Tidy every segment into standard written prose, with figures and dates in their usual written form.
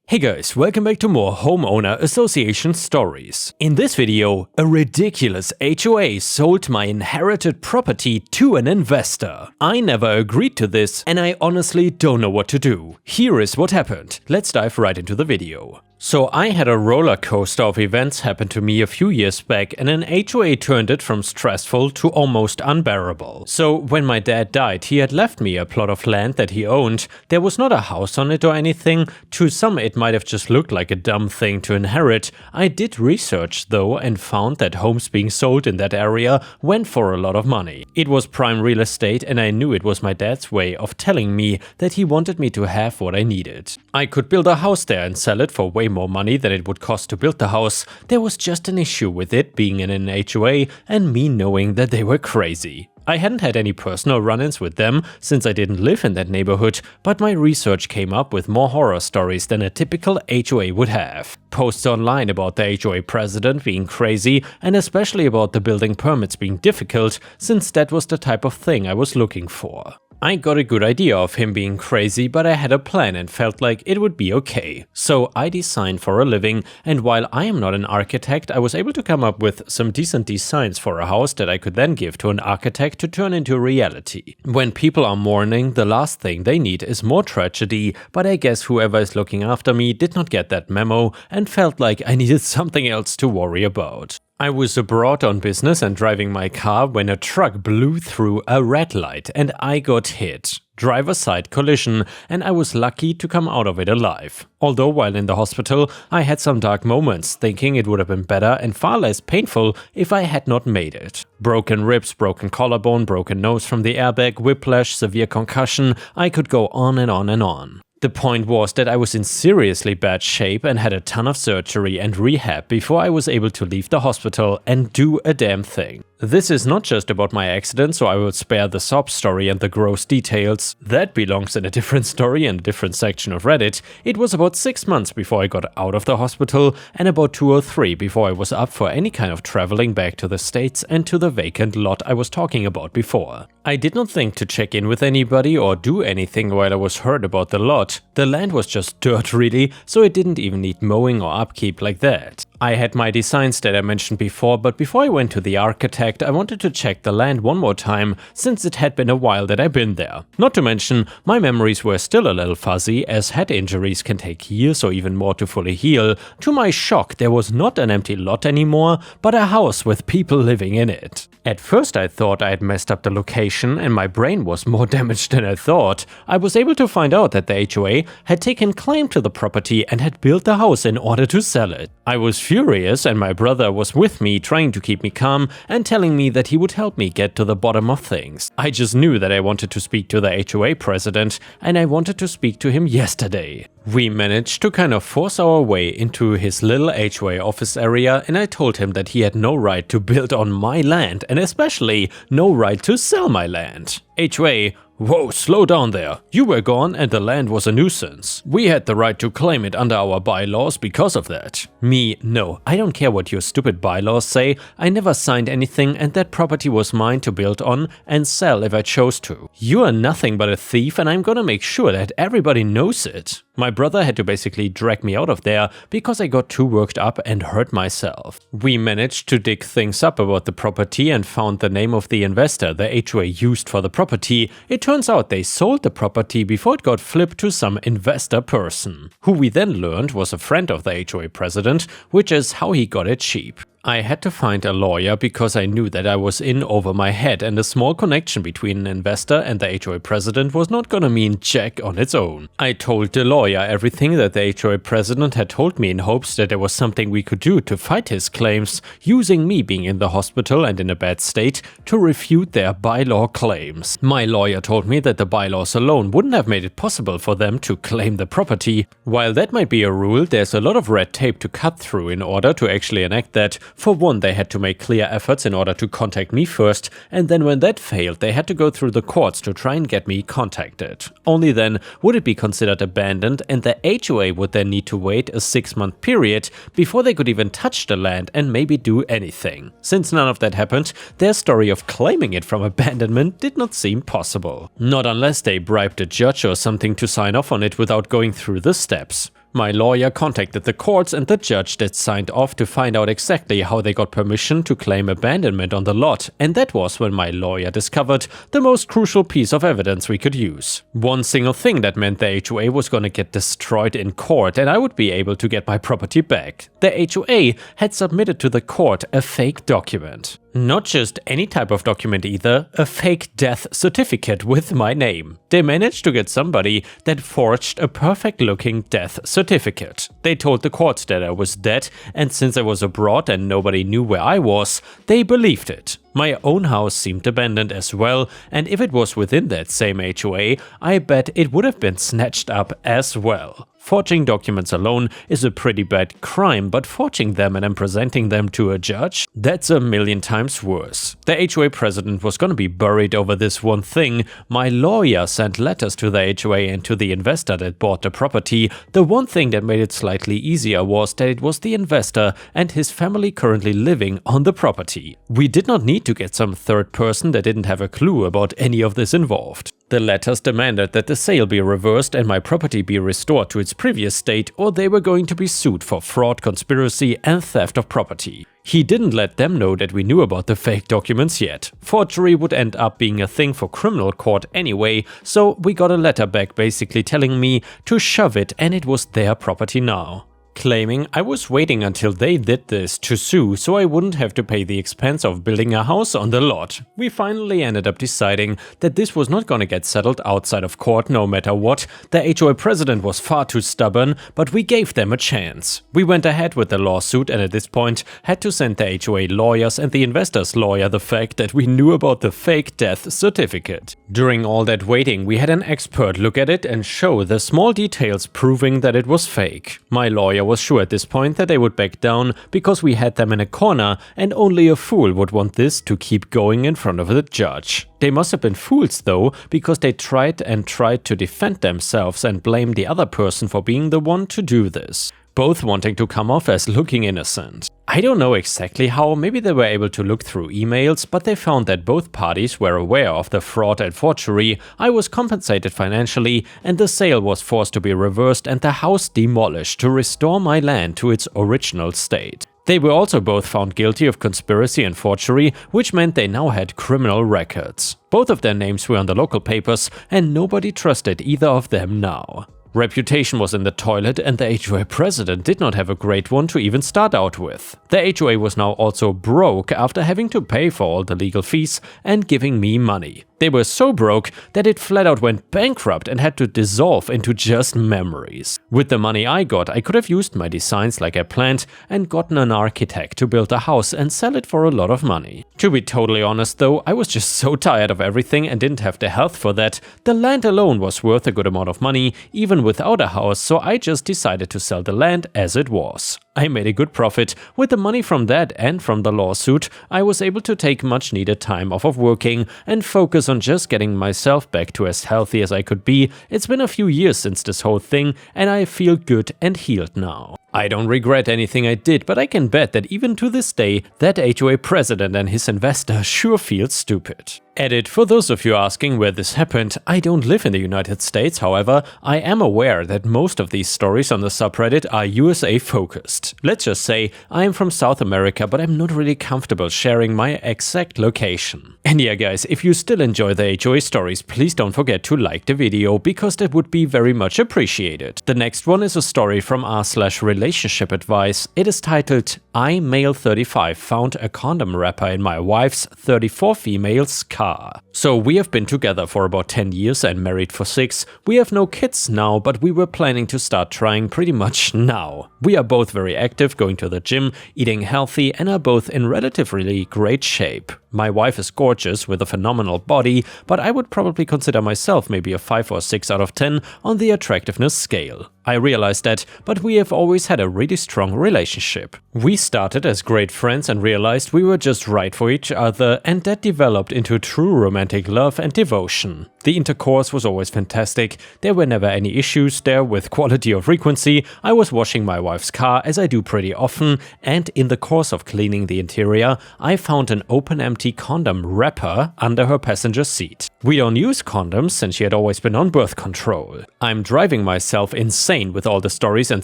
Hey guys, welcome back to more homeowner association stories. In this video, a ridiculous HOA sold my inherited property to an investor. I never agreed to this and I honestly don't know what to do. Here is what happened. Let's dive right into the video. So I had a roller coaster of events happen to me a few years back and an HOA turned it from stressful to almost unbearable. So when my dad died, he had left me a plot of land that he owned. There was not a house on it or anything. To some it might have just looked like a dumb thing to inherit. I did research though and found that homes being sold in that area went for a lot of money. It was prime real estate and I knew it was my dad's way of telling me that he wanted me to have what I needed. I could build a house there and sell it for way more money than it would cost to build the house. There was just an issue with it being in an HOA and me knowing that they were crazy. I hadn't had any personal run-ins with them since I didn't live in that neighborhood, but my research came up with more horror stories than a typical HOA would have. Posts online about the HOA president being crazy and especially about the building permits being difficult, since that was the type of thing I was looking for. I got a good idea of him being crazy, but I had a plan and felt like it would be okay. So I designed for a living, and while I am not an architect, I was able to come up with some decent designs for a house that I could then give to an architect to turn into reality. When people are mourning, the last thing they need is more tragedy, but I guess whoever is looking after me did not get that memo and felt like I needed something else to worry about. I was abroad on business and driving my car when a truck blew through a red light and I got hit. Driver side collision, and I was lucky to come out of it alive. Although while in the hospital, I had some dark moments, thinking it would have been better and far less painful if I had not made it. Broken ribs, broken collarbone, broken nose from the airbag, whiplash, severe concussion, I could go on and on and on. The point was that I was in seriously bad shape and had a ton of surgery and rehab before I was able to leave the hospital and do a damn thing. This is not just about my accident, so I will spare the sob story and the gross details. That belongs in a different story and a different section of Reddit. It was about 6 months before I got out of the hospital and about 2 or 3 before I was up for any kind of traveling back to the States and to the vacant lot I was talking about before. I did not think to check in with anybody or do anything while I was hurt about the lot. The land was just dirt really, so it didn't even need mowing or upkeep like that. I had my designs that I mentioned before, but before I went to the architect, I wanted to check the land one more time, since it had been a while that I'd been there. Not to mention, my memories were still a little fuzzy, as head injuries can take years or even more to fully heal. To my shock, there was not an empty lot anymore, but a house with people living in it. At first I thought I had messed up the location and my brain was more damaged than I thought. I was able to find out that the HOA had taken claim to the property and had built the house in order to sell it. I was furious and my brother was with me trying to keep me calm and telling me that he would help me get to the bottom of things. I just knew that I wanted to speak to the HOA president and I wanted to speak to him yesterday. We managed to kind of force our way into his little HOA office area and I told him that he had no right to build on my land and especially no right to sell my land. HOA, whoa, slow down there. You were gone and the land was a nuisance. We had the right to claim it under our bylaws because of that. Me, no, I don't care what your stupid bylaws say. I never signed anything and that property was mine to build on and sell if I chose to. You are nothing but a thief and I'm gonna make sure that everybody knows it. My brother had to basically drag me out of there because I got too worked up and hurt myself. We managed to dig things up about the property and found the name of the investor the HOA used for the property. It turns out they sold the property before it got flipped to some investor person, who we then learned was a friend of the HOA president, which is how he got it cheap. I had to find a lawyer because I knew that I was in over my head and a small connection between an investor and the HOA president was not gonna mean jack on its own. I told the lawyer everything that the HOA president had told me in hopes that there was something we could do to fight his claims, using me being in the hospital and in a bad state to refute their bylaw claims. My lawyer told me that the bylaws alone wouldn't have made it possible for them to claim the property. While that might be a rule, there's a lot of red tape to cut through in order to actually enact that. For one, they had to make clear efforts in order to contact me first, and then when that failed, they had to go through the courts to try and get me contacted. Only then would it be considered abandoned, and the HOA would then need to wait a 6-month period before they could even touch the land and maybe do anything. Since none of that happened, their story of claiming it from abandonment did not seem possible. Not unless they bribed a judge or something to sign off on it without going through the steps. My lawyer contacted the courts and the judge that signed off to find out exactly how they got permission to claim abandonment on the lot, and that was when my lawyer discovered the most crucial piece of evidence we could use. One single thing that meant the HOA was gonna get destroyed in court and I would be able to get my property back. The HOA had submitted to the court a fake document. Not just any type of document either, a fake death certificate with my name. They managed to get somebody that forged a perfect-looking death certificate. They told the court that I was dead, and since I was abroad and nobody knew where I was, they believed it. My own house seemed abandoned as well, and if it was within that same HOA, I bet it would have been snatched up as well. Forging documents alone is a pretty bad crime, but forging them and then presenting them to a judge? That's a million times worse. The HOA president was gonna be buried over this one thing. My lawyer sent letters to the HOA and to the investor that bought the property. The one thing that made it slightly easier was that it was the investor and his family currently living on the property. We did not need to get some third person that didn't have a clue about any of this involved. The letters demanded that the sale be reversed and my property be restored to its previous state, or they were going to be sued for fraud, conspiracy and theft of property. He didn't let them know that we knew about the fake documents yet. Forgery would end up being a thing for criminal court anyway, so we got a letter back basically telling me to shove it and it was their property now. Claiming I was waiting until they did this to sue so I wouldn't have to pay the expense of building a house on the lot. We finally ended up deciding that this was not gonna get settled outside of court no matter what. The HOA president was far too stubborn, but we gave them a chance. We went ahead with the lawsuit and at this point had to send the HOA lawyers and the investor's lawyer the fact that we knew about the fake death certificate. During all that waiting, we had an expert look at it and show the small details proving that it was fake. My lawyer was sure at this point that they would back down because we had them in a corner and only a fool would want this to keep going in front of the judge. They must have been fools though, because they tried to defend themselves and blame the other person for being the one to do this, both wanting to come off as looking innocent. I don't know exactly how, maybe they were able to look through emails, but they found that both parties were aware of the fraud and forgery. I was compensated financially and the sale was forced to be reversed and the house demolished to restore my land to its original state. They were also both found guilty of conspiracy and forgery, which meant they now had criminal records. Both of their names were on the local papers and nobody trusted either of them now. Reputation was in the toilet and the HOA president did not have a great one to even start out with. The HOA was now also broke after having to pay for all the legal fees and giving me money. They were so broke that it flat out went bankrupt and had to dissolve into just memories. With the money I got, I could have used my designs like I planned and gotten an architect to build a house and sell it for a lot of money. To be totally honest though, I was just so tired of everything and didn't have the health for that. The land alone was worth a good amount of money, even without a house, so I just decided to sell the land as it was. I made a good profit. With the money from that and from the lawsuit, I was able to take much needed time off of working and focus on just getting myself back to as healthy as I could be. It's been a few years since this whole thing and I feel good and healed now. I don't regret anything I did, but I can bet that even to this day, that HOA president and his investor sure feel stupid. Edit: for those of you asking where this happened, I don't live in the United States, however, I am aware that most of these stories on the subreddit are USA focused. Let's just say I am from South America, but I'm not really comfortable sharing my exact location. And yeah guys, if you still enjoy the HOA stories, please don't forget to like the video, because that would be very much appreciated. The next one is a story from r/relationship advice. It is titled, I, male 35, found a condom wrapper in my wife's 34 female's car. So we have been together for about 10 years and married for 6. We have no kids now, but we were planning to start trying pretty much now. We are both very active, going to the gym, eating healthy, and are both in relatively great shape. My wife is gorgeous with a phenomenal body, but I would probably consider myself maybe a 5 or 6 out of 10 on the attractiveness scale. I realized that, but we have always had a really strong relationship. We started as great friends and realized we were just right for each other, and that developed into true romantic love and devotion. The intercourse was always fantastic. There were never any issues there with quality or frequency. I was washing my wife's car, as I do pretty often, and in the course of cleaning the interior, I found an open empty condom wrapper under her passenger seat. We don't use condoms since she had always been on birth control. I'm driving myself insane with all the stories and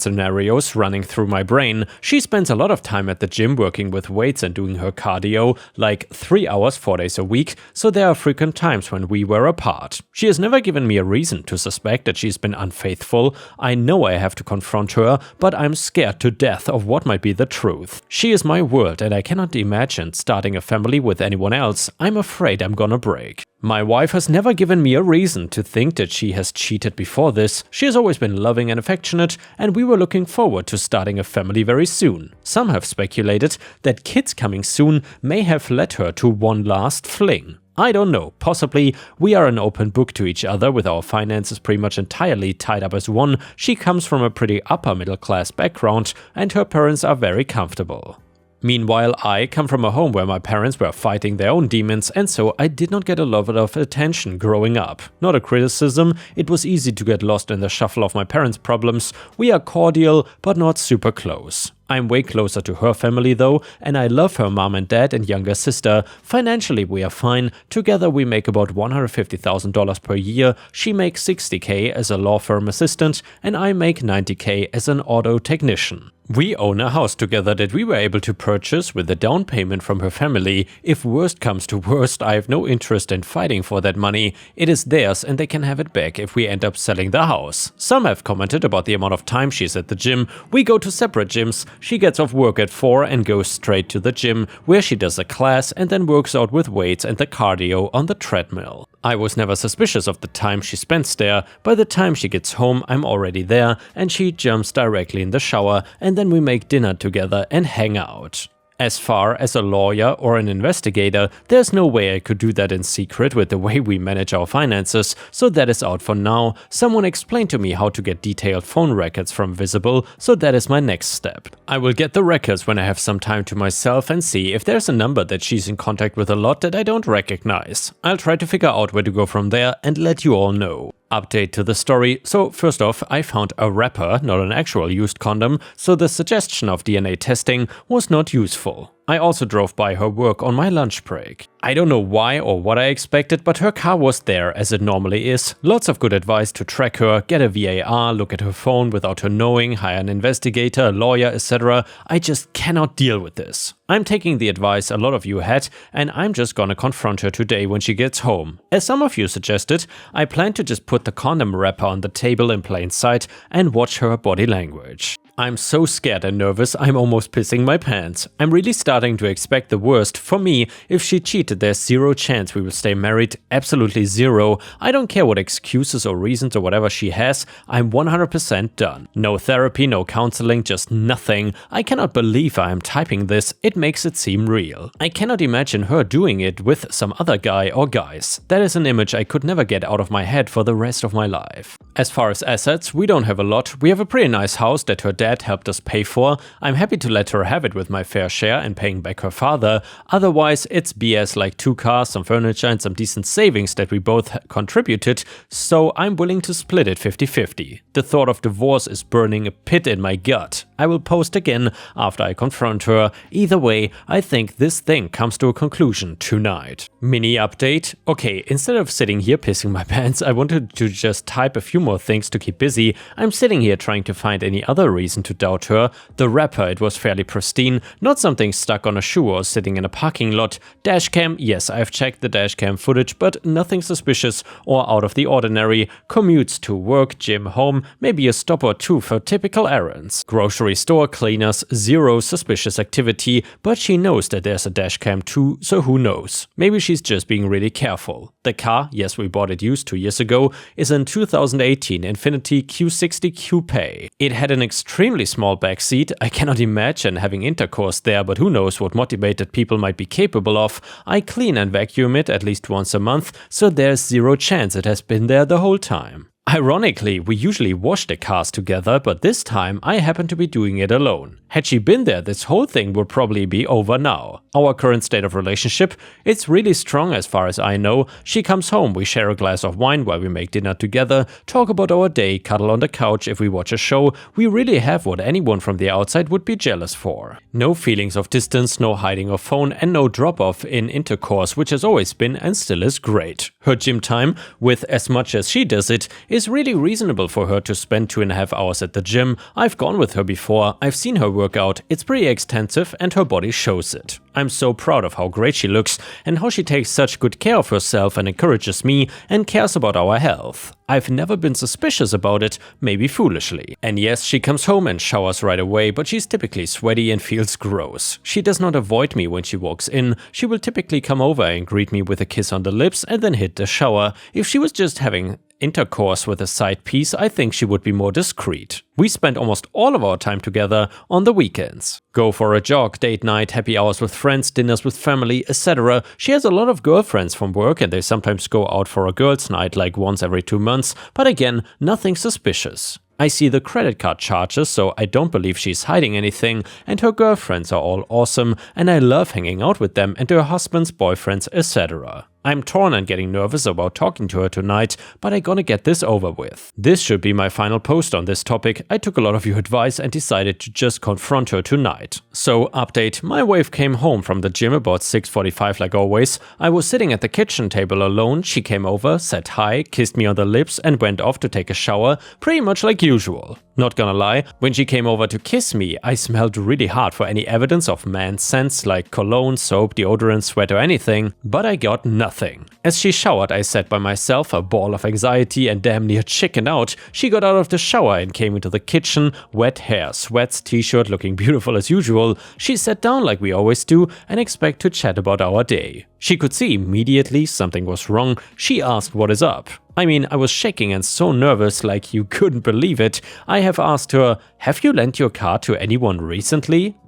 scenarios running through my brain. She spends a lot of time at the gym working with weights and doing her cardio, like 3 hours 4 days a week, so there are frequent times when we were apart. She has never given me a reason to suspect that she's been unfaithful. I know I have to confront her, but I'm scared to death of what might be the truth. She is my world and I cannot imagine starting a family with anyone else. I'm afraid I'm gonna break. My wife has never given me a reason to think that she has cheated before this. She has always been loving and affectionate, and we were looking forward to starting a family very soon. Some have speculated that kids coming soon may have led her to one last fling. I don't know, possibly. We are an open book to each other with our finances pretty much entirely tied up as one. She comes from a pretty upper middle class background and her parents are very comfortable. Meanwhile, I come from a home where my parents were fighting their own demons, and so I did not get a lot of attention growing up. Not a criticism, it was easy to get lost in the shuffle of my parents' problems. We are cordial, but not super close. I'm way closer to her family though, and I love her mom and dad and younger sister. Financially we are fine. Together we make about $150,000 per year. She makes $60K as a law firm assistant, and I make $90K as an auto technician. We own a house together that we were able to purchase with a down payment from her family. If worst comes to worst, I have no interest in fighting for that money. It is theirs and they can have it back if we end up selling the house. Some have commented about the amount of time she's at the gym. We go to separate gyms. She gets off work at 4 and goes straight to the gym, where she does a class and then works out with weights and the cardio on the treadmill. I was never suspicious of the time she spends there. By the time she gets home, I'm already there, and she jumps directly in the shower, and then we make dinner together and hang out. As far as a lawyer or an investigator, there's no way I could do that in secret with the way we manage our finances, so that is out for now. Someone explained to me how to get detailed phone records from Visible, so that is my next step. I will get the records when I have some time to myself and see if there's a number that she's in contact with a lot that I don't recognize. I'll try to figure out where to go from there and let you all know. Update to the story. So first off, I found a wrapper, not an actual used condom, so the suggestion of DNA testing was not useful. I also drove by her work on my lunch break. I don't know why or what I expected, but her car was there as it normally is. Lots of good advice to track her, get a VAR, look at her phone without her knowing, hire an investigator, a lawyer, etc. I just cannot deal with this. I'm taking the advice a lot of you had, and I'm just gonna confront her today when she gets home. As some of you suggested, I plan to just put the condom wrapper on the table in plain sight and watch her body language. I'm so scared and nervous I'm almost pissing my pants. I'm really starting to expect the worst. For me, if she cheated, there's zero chance we will stay married, absolutely zero. I don't care what excuses or reasons or whatever she has, I'm 100% done. No therapy, no counseling, just nothing. I cannot believe I am typing this, it makes it seem real. I cannot imagine her doing it with some other guy or guys. That is an image I could never get out of my head for the rest of my life. As far as assets, we don't have a lot. We have a pretty nice house that her dad helped us pay for. I'm happy to let her have it with my fair share and paying back her father. Otherwise, it's BS like 2 cars, some furniture and some decent savings that we both contributed, so I'm willing to split it 50-50. The thought of divorce is burning a pit in my gut. I will post again after I confront her. Either way, I think this thing comes to a conclusion tonight. Mini update. Okay, instead of sitting here pissing my pants, I wanted to just type a few more things to keep busy. I'm sitting here trying to find any other reason to doubt her. The wrapper, it was fairly pristine, not something stuck on a shoe or sitting in a parking lot. Dashcam, yes, I've checked the dashcam footage, but nothing suspicious or out of the ordinary. Commutes to work, gym, home, maybe a stop or two for typical errands. Grocery store, cleaners, zero suspicious activity, but she knows that there's a dashcam too, so who knows. Maybe she's just being really careful. The car, yes, we bought it used 2 years ago, is a 2018 Infiniti Q60 Coupe. It had an extremely small backseat. I cannot imagine having intercourse there, but who knows what motivated people might be capable of. I clean and vacuum it at least once a month, so there's zero chance it has been there the whole time. Ironically, we usually wash the cars together, but this time I happen to be doing it alone. Had she been there, this whole thing would probably be over now. Our current state of relationship, it's really strong as far as I know. She comes home, we share a glass of wine while we make dinner together, talk about our day, cuddle on the couch if we watch a show. We really have what anyone from the outside would be jealous for. No feelings of distance, no hiding of phone, and no drop-off in intercourse, which has always been and still is great. Her gym time, with as much as she does it, is really reasonable for her to spend 2.5 hours at the gym. I've gone with her before, I've seen her work out, it's pretty extensive and her body shows it. I'm so proud of how great she looks and how she takes such good care of herself and encourages me and cares about our health. I've never been suspicious about it, maybe foolishly. And yes, she comes home and showers right away, but she's typically sweaty and feels gross. She does not avoid me when she walks in. She will typically come over and greet me with a kiss on the lips and then hit the shower. If she was just having intercourse with a side piece, I think she would be more discreet. We spend almost all of our time together on the weekends. Go for a jog, date night, happy hours with friends, dinners with family, etc. She has a lot of girlfriends from work and they sometimes go out for a girls' night like once every 2 months, but again, nothing suspicious. I see the credit card charges, so I don't believe she's hiding anything, and her girlfriends are all awesome, and I love hanging out with them and their husbands, boyfriends, etc. I'm torn and getting nervous about talking to her tonight, but I gotta get this over with. This should be my final post on this topic. I took a lot of your advice and decided to just confront her tonight. So, update, my wife came home from the gym about 6:45 like always. I was sitting at the kitchen table alone, she came over, said hi, kissed me on the lips and went off to take a shower, pretty much like usual. Not gonna lie, when she came over to kiss me, I smelled really hard for any evidence of man's scents like cologne, soap, deodorant, sweat or anything, but I got nothing. As she showered, I sat by myself, a ball of anxiety and damn near chickened out. She got out of the shower and came into the kitchen, wet hair, sweats, t-shirt, looking beautiful as usual. She sat down like we always do and expect to chat about our day. She could see immediately something was wrong. She asked what is up. I mean, I was shaking and so nervous like you couldn't believe it. I have asked her, have you lent your car to anyone recently?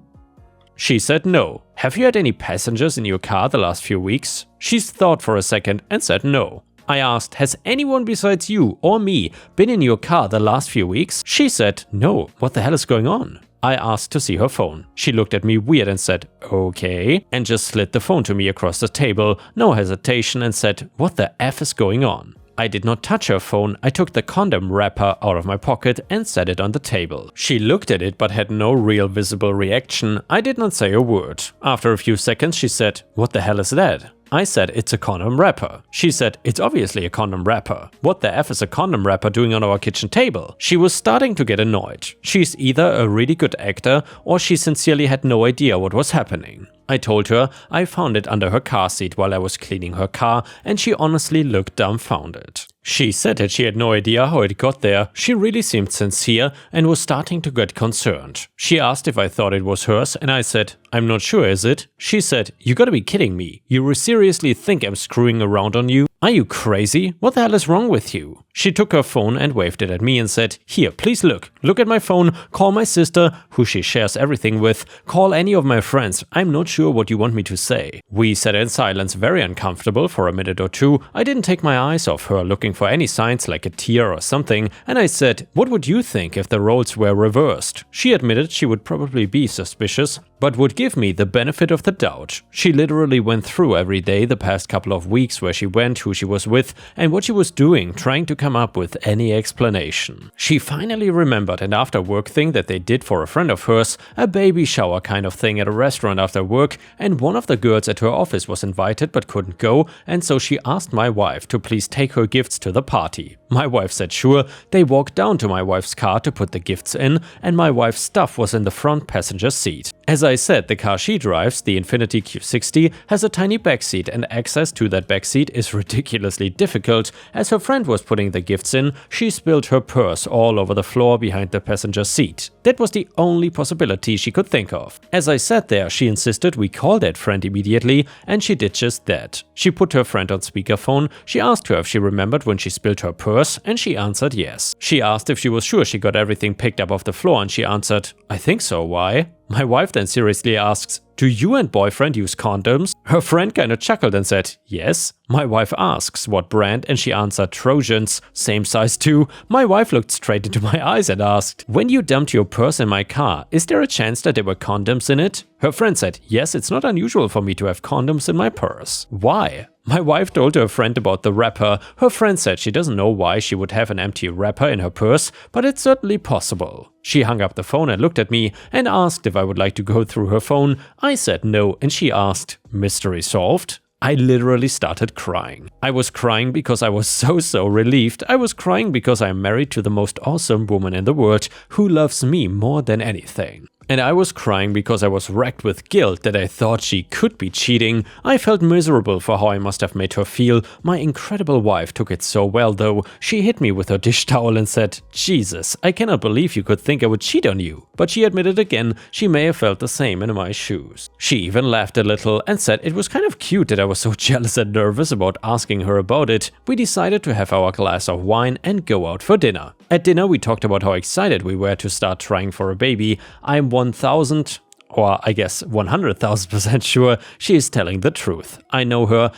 She said no. Have you had any passengers in your car the last few weeks? She thought for a second and said no. I asked, has anyone besides you or me been in your car the last few weeks? She said no. What the hell is going on? I asked to see her phone. She looked at me weird and said, okay, and just slid the phone to me across the table, no hesitation, and said, what the F is going on? I did not touch her phone, I took the condom wrapper out of my pocket and set it on the table. She looked at it but had no real visible reaction. I did not say a word. After a few seconds she said, what the hell is that? I said it's a condom wrapper. She said it's obviously a condom wrapper. What the F is a condom wrapper doing on our kitchen table? She was starting to get annoyed. She's either a really good actor or she sincerely had no idea what was happening. I told her I found it under her car seat while I was cleaning her car and she honestly looked dumbfounded. She said that she had no idea how it got there. She really seemed sincere and was starting to get concerned. She asked if I thought it was hers and I said, I'm not sure, is it? She said, you gotta be kidding me. You seriously think I'm screwing around on you? Are you crazy? What the hell is wrong with you? She took her phone and waved it at me and said, here, please look. Look at my phone, call my sister, who she shares everything with, call any of my friends. I'm not sure what you want me to say. We sat in silence, very uncomfortable for a minute or two. I didn't take my eyes off her, looking for any signs like a tear or something, and I said, what would you think if the roles were reversed? She admitted she would probably be suspicious, but would give me the benefit of the doubt. She literally went through every day the past couple of weeks where she went, who she was with, and what she was doing, trying to come up with any explanation. She finally remembered an after-work thing that they did for a friend of hers, a baby shower kind of thing at a restaurant after work, and one of the girls at her office was invited but couldn't go, and so she asked my wife to please take her gifts to the party. My wife said sure. They walked down to my wife's car to put the gifts in, and my wife's stuff was in the front passenger seat. As I said, the car she drives, the Infiniti Q60, has a tiny backseat and access to that backseat is ridiculously difficult. As her friend was putting the gifts in, she spilled her purse all over the floor behind the passenger seat. That was the only possibility she could think of. As I sat there, she insisted we call that friend immediately, and she did just that. She put her friend on speakerphone, she asked her if she remembered when she spilled her purse, and she answered yes. She asked if she was sure she got everything picked up off the floor, and she answered, I think so, why? My wife then seriously asks, "Do you and boyfriend use condoms?" Her friend kinda chuckled and said, "Yes." My wife asks what brand and she answered Trojans, same size too. My wife looked straight into my eyes and asked, "When you dumped your purse in my car, is there a chance that there were condoms in it?" Her friend said, "Yes, it's not unusual for me to have condoms in my purse." Why? My wife told her friend about the wrapper. Her friend said she doesn't know why she would have an empty wrapper in her purse, but it's certainly possible. She hung up the phone and looked at me and asked if I would like to go through her phone. I said no, and she asked, "Mystery solved?" I literally started crying. I was crying because I was so relieved. I was crying because I am married to the most awesome woman in the world who loves me more than anything. And I was crying because I was racked with guilt that I thought she could be cheating. I felt miserable for how I must have made her feel. My incredible wife took it so well though. She hit me with her dish towel and said, "Jesus, I cannot believe you could think I would cheat on you." But she admitted again she may have felt the same in my shoes. She even laughed a little and said it was kind of cute that I was so jealous and nervous about asking her about it. We decided to have our glass of wine and go out for dinner. At dinner we talked about how excited we were to start trying for a baby. I'm 1000, or I guess 100,000% sure she is telling the truth. I know her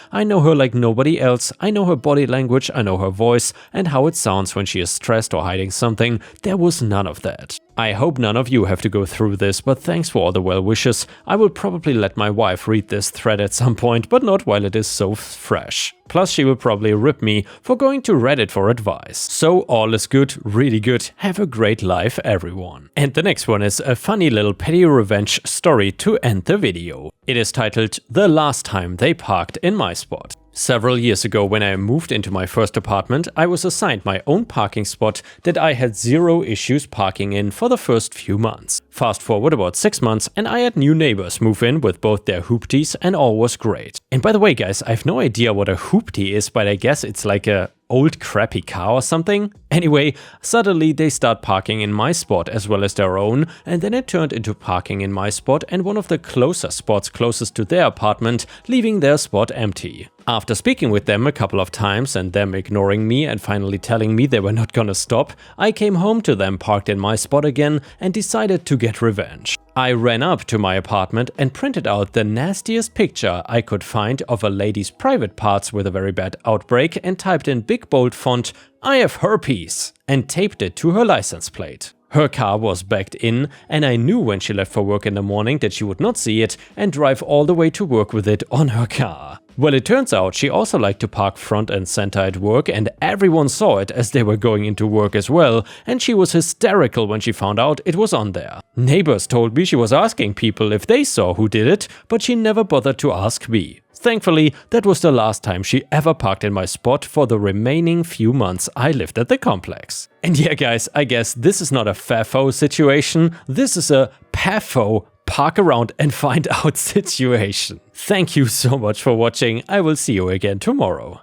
like nobody else. I know her body language, I know her voice, and how it sounds when she is stressed or hiding something. There was none of that. I hope none of you have to go through this, but thanks for all the well wishes. I will probably let my wife read this thread at some point, but not while it is so fresh. Plus she will probably rip me for going to Reddit for advice. So all is good, really good. Have a great life, everyone. And the next one is a funny little petty revenge story to end the video. It is titled "The Last Time They Parked in My Spot." Several years ago, when I moved into my first apartment, I was assigned my own parking spot that I had zero issues parking in for the first few months. Fast forward about 6 months and I had new neighbors move in with both their hoopties and all was great. And by the way guys, I have no idea what a hoopty is, but I guess it's like a old crappy car or something. Anyway, suddenly they start parking in my spot as well as their own, and then it turned into parking in my spot and one of the closer spots closest to their apartment, leaving their spot empty. After speaking with them a couple of times and them ignoring me and finally telling me they were not gonna stop, I came home to them parked in my spot again and decided to get revenge. I ran up to my apartment and printed out the nastiest picture I could find of a lady's private parts with a very bad outbreak and typed in big bold font, "I have herpes," and taped it to her license plate. Her car was backed in and I knew when she left for work in the morning that she would not see it and drive all the way to work with it on her car. Well, it turns out she also liked to park front and center at work and everyone saw it as they were going into work as well, and she was hysterical when she found out it was on there. Neighbors told me she was asking people if they saw who did it, but she never bothered to ask me. Thankfully, that was the last time she ever parked in my spot for the remaining few months I lived at the complex. And yeah guys, I guess this is not a FAFO situation, this is a PAFO, park around and find out situation. Thank you so much for watching, I will see you again tomorrow.